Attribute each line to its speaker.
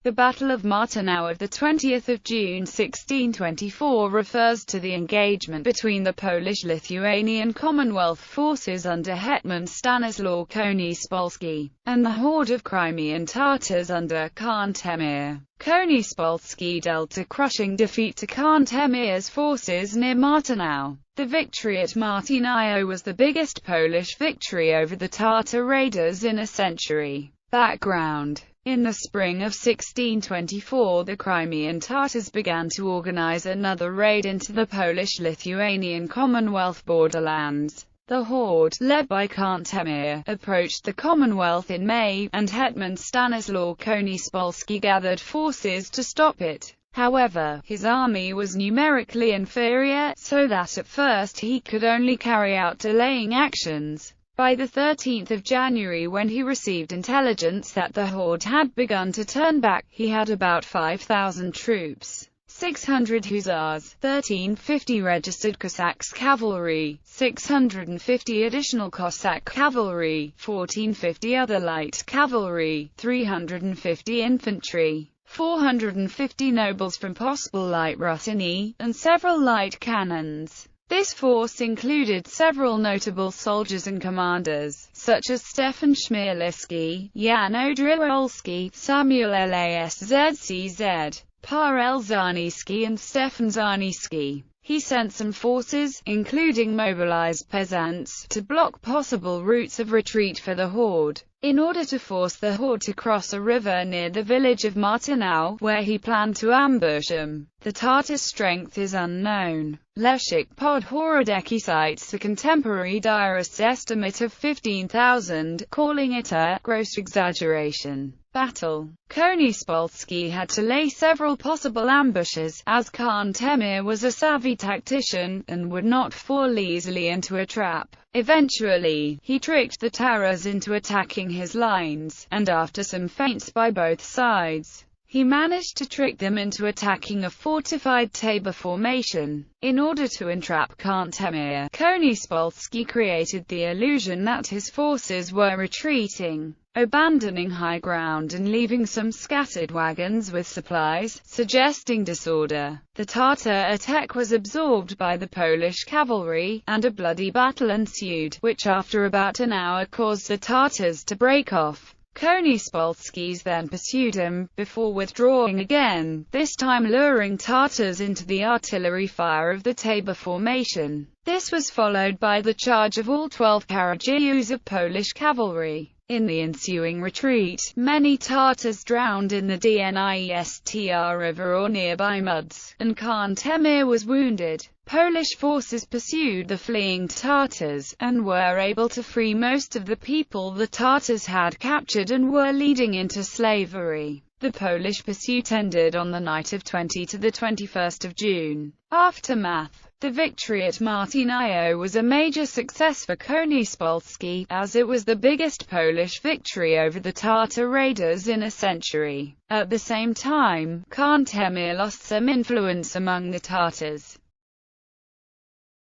Speaker 1: The Battle of Martynów of 20 June 1624 refers to the engagement between the Polish-Lithuanian Commonwealth forces under Hetman Stanislaw Konispolski, and the horde of Crimean Tatars under Khan Temir. Konispolski dealt a crushing defeat to Khan Temir's forces near Martynów. The victory at Martynów was the biggest Polish victory over the Tatar raiders in a century. Background: in the spring of 1624, the Crimean Tatars began to organize another raid into the Polish-Lithuanian Commonwealth borderlands. The horde, led by Khan Temir, approached the Commonwealth in May, and Hetman Stanislaw Konispolski gathered forces to stop it. However, his army was numerically inferior, so that at first he could only carry out delaying actions. By the 13th of January, when he received intelligence that the horde had begun to turn back, he had about 5,000 troops, 600 hussars, 1350 registered Cossacks cavalry, 650 additional Cossack cavalry, 1450 other light cavalry, 350 infantry, 450 nobles from Pospólite Rutyni, and several light cannons. This force included several notable soldiers and commanders, such as Stefan Chmielewski, Jan Odrylowski, Samuel Laszczz, Parel Czarnyski and Stefan Czarnyski. He sent some forces, including mobilized peasants, to block possible routes of retreat for the horde. In order to force the horde to cross a river near the village of Martynów, where he planned to ambush them. The Tatar strength is unknown. Leszek Podhorodecki cites a contemporary diarist's estimate of 15,000, calling it a gross exaggeration. Battle. Konispolski had to lay several possible ambushes, as Khan Temir was a savvy tactician, and would not fall easily into a trap. Eventually, he tricked the Tatars into attacking his lines, and after some feints by both sides, he managed to trick them into attacking a fortified Tabor formation. In order to entrap Khan Temir, Konispolski created the illusion that his forces were retreating, abandoning high ground and leaving some scattered wagons with supplies, suggesting disorder. The Tatar attack was absorbed by the Polish cavalry, and a bloody battle ensued, which after about an hour caused the Tatars to break off. Konispolski then pursued him, before withdrawing again, this time luring Tatars into the artillery fire of the Tabor formation. This was followed by the charge of all 12 Karadziejus of Polish cavalry. In the ensuing retreat, many Tatars drowned in the Dniestr River or nearby muds, and Khan Temir was wounded. Polish forces pursued the fleeing Tatars, and were able to free most of the people the Tatars had captured and were leading into slavery. The Polish pursuit ended on the night of 20 to 21 June. Aftermath. The victory at Martynów was a major success for Konispolski, as it was the biggest Polish victory over the Tatar raiders in a century. At the same time, Khan Temir lost some influence among the Tatars.